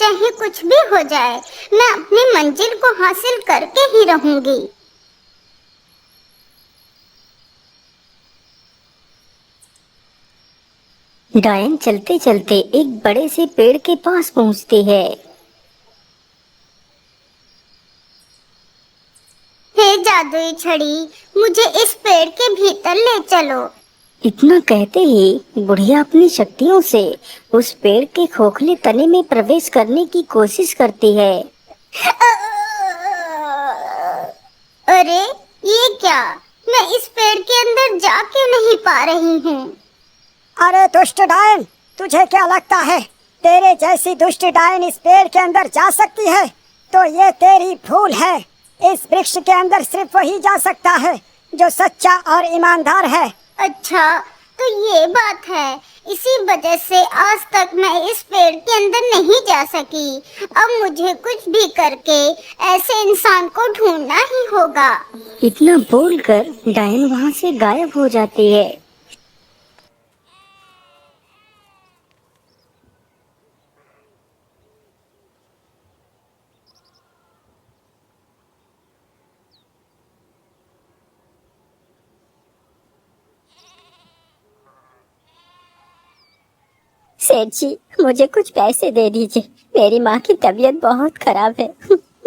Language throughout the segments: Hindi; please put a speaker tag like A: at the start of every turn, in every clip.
A: चाहे कुछ भी हो जाए, मैं अपनी मंजिल को हासिल करके ही रहूंगी।
B: डायन चलते चलते एक बड़े से पेड़ के पास पहुंचती है।
A: हे जादुई छड़ी, मुझे इस पेड़ के भीतर ले चलो।
B: इतना कहते ही बुढ़िया अपनी शक्तियों से उस पेड़ के खोखले तने में प्रवेश करने की कोशिश करती है।
A: अरे ये क्या, मैं इस पेड़ के अंदर जा क्यों नहीं पा रही हूँ?
C: अरे दुष्ट डायन, तुझे क्या लगता है तेरे जैसी दुष्ट डायन इस पेड़ के अंदर जा सकती है? तो ये तेरी भूल है। इस वृक्ष के अंदर सिर्फ वही जा सकता है जो सच्चा और ईमानदार है।
A: अच्छा, तो ये बात है, इसी वजह से आज तक मैं इस पेड़ के अंदर नहीं जा सकी। अब मुझे कुछ भी करके ऐसे इंसान को ढूंढना ही होगा।
B: इतना बोलकर डायन वहाँ से गायब हो जाती है। सेठ जी, मुझे कुछ पैसे दे दीजिए। मेरी माँ की तबीयत बहुत खराब है।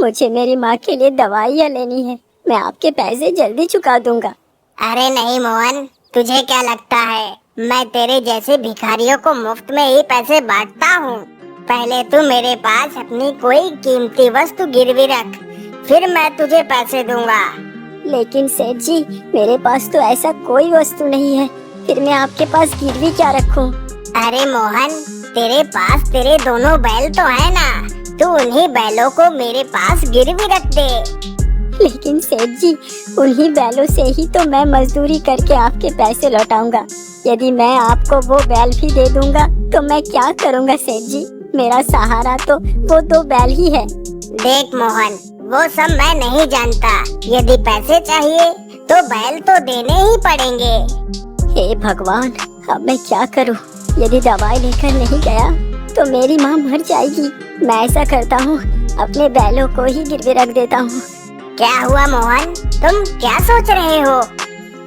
B: मुझे मेरी माँ के लिए दवाइयाँ लेनी है। मैं आपके पैसे जल्दी चुका दूंगा।
D: अरे नहीं मोहन, तुझे क्या लगता है मैं तेरे जैसे भिखारियों को मुफ्त में ही पैसे बांटता हूँ? पहले तू मेरे पास अपनी कोई कीमती वस्तु गिरवी रख, फिर मैं तुझे पैसे दूंगा।
B: लेकिन सेठ जी, मेरे पास तो ऐसा कोई वस्तु नहीं है, फिर मैं आपके पास गिरवी क्या रखूं?
D: अरे मोहन, तेरे पास तेरे दोनों बैल तो है ना, तू उन्हीं बैलों को मेरे पास गिरवी रख दे।
B: लेकिन सेठ जी, उन्हीं बैलों से ही तो मैं मजदूरी करके आपके पैसे लौटाऊंगा। यदि मैं आपको वो बैल भी दे दूंगा तो मैं क्या करूंगा सेठ जी? मेरा सहारा तो वो 2 बैल ही है।
D: देख मोहन, वो सब मैं नहीं जानता। यदि पैसे चाहिए तो बैल तो देने ही पड़ेंगे।
B: हे भगवान, अब मैं क्या करूं? यदि दवाई लेकर नहीं गया तो मेरी माँ मर जाएगी। मैं ऐसा करता हूँ, अपने बैलों को ही गिरवे रख देता हूँ।
D: क्या हुआ मोहन, तुम क्या सोच रहे हो?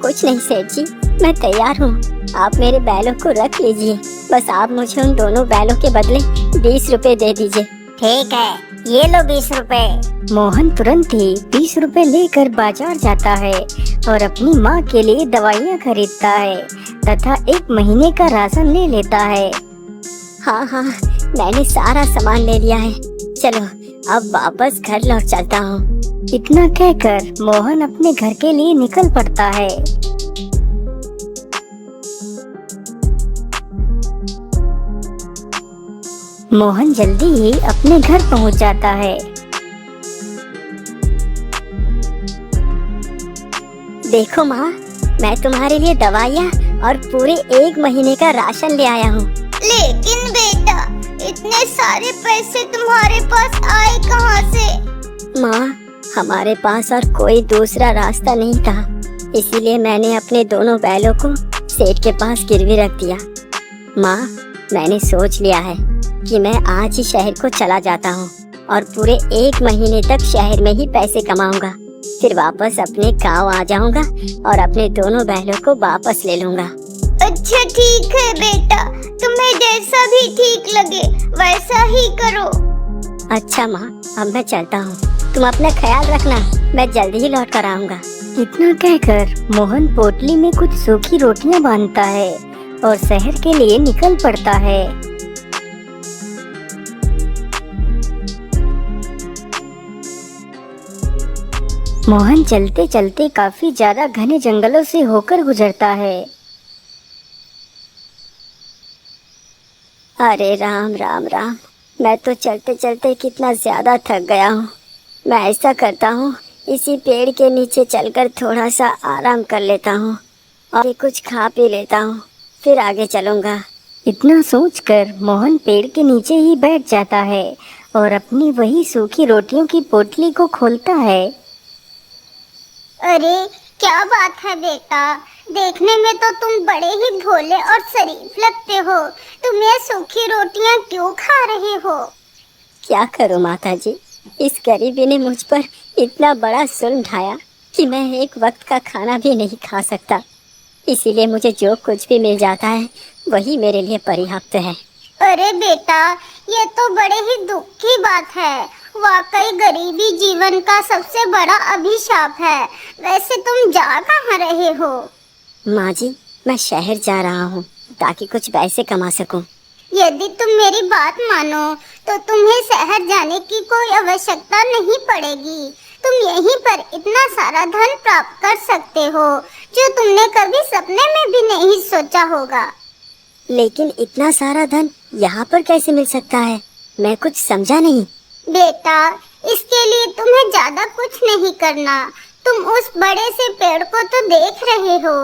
B: कुछ नहीं सेठ जी, मैं तैयार हूँ। आप मेरे बैलों को रख लीजिए, बस आप मुझे उन दोनों बैलों के बदले 20 रुपए दे दीजिए।
D: ठीक है, ये लो 20 रुपए।
B: मोहन तुरंत ही 20 रुपए लेकर बाजार जाता है और अपनी माँ के लिए दवाइयाँ खरीदता है तथा 1 महीने का राशन ले लेता है। हाँ, मैंने सारा सामान ले लिया है। चलो अब वापस घर लौट चलता हूँ। इतना कहकर मोहन अपने घर के लिए निकल पड़ता है। मोहन जल्दी ही अपने घर पहुँच जाता है। देखो माँ, मैं तुम्हारे लिए दवाइयाँ और पूरे 1 महीने का राशन ले आया हूँ।
A: लेकिन बेटा, इतने सारे पैसे तुम्हारे पास आए कहाँ से?
B: माँ, हमारे पास और कोई दूसरा रास्ता नहीं था, इसीलिए मैंने अपने दोनों बैलों को सेठ के पास गिरवी रख दिया। माँ, मैंने सोच लिया है कि मैं आज ही शहर को चला जाता हूँ और पूरे 1 महीने तक शहर में ही पैसे कमाऊंगा। फिर वापस अपने गांव आ जाऊंगा और अपने दोनों बैलों को वापस ले लूंगा।
A: अच्छा ठीक है बेटा, तुम्हें जैसा भी ठीक लगे वैसा ही करो।
B: अच्छा माँ, अब मैं चलता हूँ। तुम अपना ख्याल रखना, मैं जल्दी ही लौट कर आऊंगा। इतना कहकर मोहन पोटली में कुछ सूखी रोटियां बांधता है और शहर के लिए निकल पड़ता है। मोहन चलते चलते काफी ज्यादा घने जंगलों से होकर गुजरता है। अरे राम राम राम, मैं तो चलते चलते कितना ज्यादा थक गया हूँ। मैं ऐसा करता हूँ, इसी पेड़ के नीचे चलकर थोड़ा सा आराम कर लेता हूँ और कुछ खा पी लेता हूँ, फिर आगे चलूँगा। इतना सोचकर मोहन पेड़ के नीचे ही बैठ जाता है और अपनी वही सूखी रोटियों की पोटली को खोलता है।
A: अरे क्या बात है बेटा, देखने में तो तुम बड़े ही भोले और शरीफ लगते हो। तुम ये सूखी रोटियां क्यों खा रहे हो?
B: क्या करूं माता जी, इस गरीबी ने मुझ पर इतना बड़ा जुल्म ढाया कि मैं एक वक्त का खाना भी नहीं खा सकता। इसीलिए मुझे जो कुछ भी मिल जाता है वही मेरे लिए पर्याप्त है।
A: अरे बेटा, ये तो बड़े ही दुख की बात है। वाकई गरीबी जीवन का सबसे बड़ा अभिशाप है। वैसे तुम जा कहाँ रहे हो?
B: माँ जी, मैं शहर जा रहा हूँ ताकि कुछ पैसे कमा सकूं।
A: यदि तुम मेरी बात मानो तो तुम्हें शहर जाने की कोई आवश्यकता नहीं पड़ेगी। तुम यहीं पर इतना सारा धन प्राप्त कर सकते हो जो तुमने कभी सपने में भी नहीं सोचा होगा।
B: लेकिन इतना सारा धन यहाँ पर कैसे मिल सकता है? मैं कुछ समझा नहीं।
A: बेटा, इसके लिए तुम्हें ज्यादा कुछ नहीं करना। तुम उस बड़े से पेड़ को तो देख रहे हो।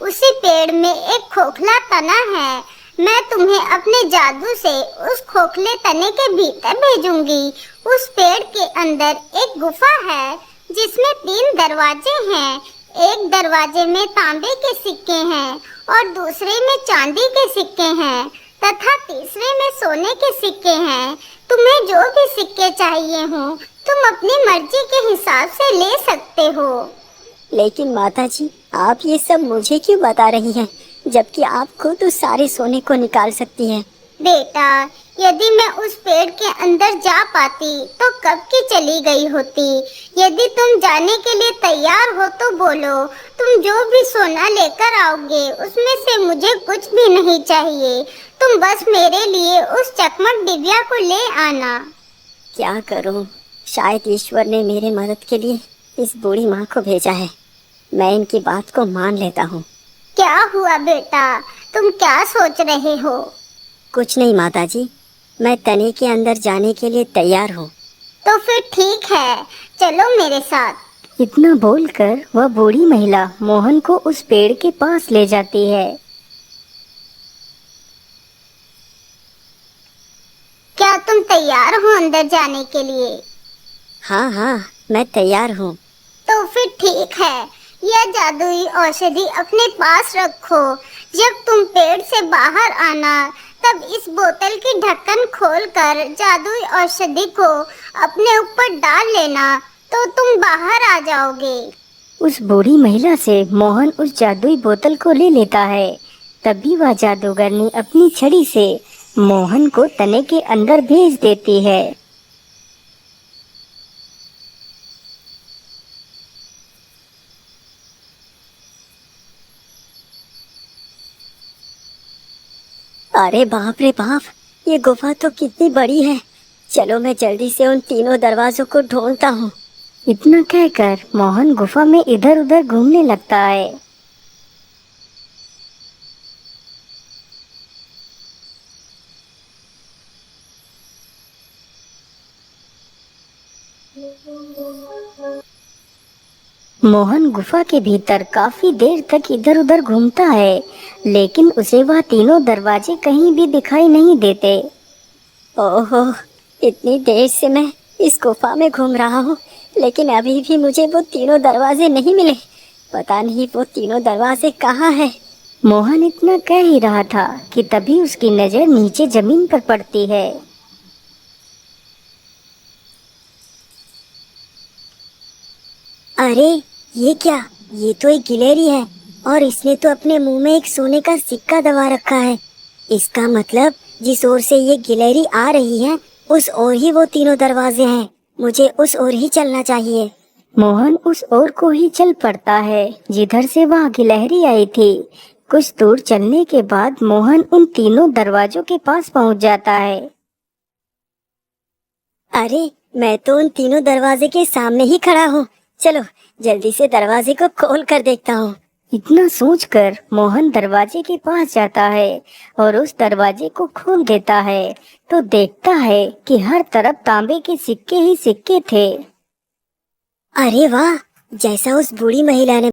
A: उसी पेड़ में एक खोखला तना है। मैं तुम्हें अपने जादू से उस खोखले तने के भीतर भेजूंगी। उस पेड़ के अंदर एक गुफा है जिसमें 3 दरवाजे हैं। एक दरवाजे में तांबे के सिक्के हैं और दूसरे में चांदी के सिक्के हैं तथा तीसरे में सोने के सिक्के हैं। तुम्हें जो भी सिक्के चाहिए हो तुम अपनी मर्जी के हिसाब से ले सकते हो।
B: लेकिन माता जी, आप ये सब मुझे क्यों बता रही हैं, जबकि आप खुद उस सारे सोने को निकाल सकती हैं?
A: बेटा, यदि मैं उस पेड़ के अंदर जा पाती तो कब की चली गई होती। यदि तुम जाने के लिए तैयार हो तो बोलो। तुम जो भी सोना लेकर आओगे उसमें से मुझे कुछ भी नहीं चाहिए। तुम बस मेरे लिए उस चकमक दिव्या को ले आना।
B: क्या करूं? शायद ईश्वर ने मेरे मदद के लिए इस बूढ़ी माँ को भेजा है। मैं इनकी बात को मान लेता हूँ।
A: क्या हुआ बेटा, तुम क्या सोच रहे हो?
B: कुछ नहीं माता जी, मैं तने के अंदर जाने के लिए तैयार हूँ।
A: तो फिर ठीक है, चलो मेरे साथ।
B: इतना बोलकर वह बूढ़ी महिला मोहन को उस पेड़ के पास ले जाती है।
A: क्या तुम तैयार हो अंदर जाने के लिए?
B: हाँ हाँ, मैं तैयार हूँ।
A: तो फिर ठीक है, यह जादुई औषधि अपने पास रखो। जब तुम पेड़ से बाहर आना तब इस बोतल की ढक्कन खोलकर जादुई औषधि को अपने ऊपर डाल लेना तो तुम बाहर आ जाओगे।
B: उस बूढ़ी महिला से मोहन उस जादुई बोतल को ले लेता है। तभी वह जादूगरनी अपनी छड़ी से मोहन को तने के अंदर भेज देती है। अरे बाप रे बाप, ये गुफा तो कितनी बड़ी है। चलो मैं जल्दी से उन तीनों दरवाजों को ढूंढता हूँ। इतना कहकर मोहन गुफा में इधर उधर घूमने लगता है। मोहन गुफा के भीतर काफी देर तक इधर उधर घूमता है, लेकिन उसे वह तीनों दरवाजे कहीं भी दिखाई नहीं देते। ओहो, इतनी देर से मैं इस गुफा में घूम रहा हूँ, लेकिन अभी भी मुझे वो तीनों दरवाजे नहीं मिले। पता नहीं वो तीनों दरवाजे कहाँ हैं। मोहन इतना कह ही रहा था कि तभी उसकी नजर नीचे जमीन पर पड़ती है। अरे ये क्या? ये तो एक गिलहरी है और इसने तो अपने मुंह में एक सोने का सिक्का दबा रखा है। इसका मतलब जिस ओर से ये गिलहरी आ रही है उस ओर ही वो तीनों दरवाजे हैं। मुझे उस ओर ही चलना चाहिए। मोहन उस ओर को ही चल पड़ता है जिधर से वह गिलहरी आई थी। कुछ दूर चलने के बाद मोहन उन तीनों दरवाजों के पास पहुंच जाता है। अरे मैं तो उन तीनों दरवाजे के सामने ही खड़ा हूँ। चलो जल्दी से दरवाजे को खोल कर देखता हूँ। इतना सोचकर मोहन दरवाजे के पास जाता है और उस दरवाजे को खोल देता है तो देखता है कि हर तरफ तांबे के सिक्के ही सिक्के थे। अरे वाह, जैसा उस बूढ़ी महिला ने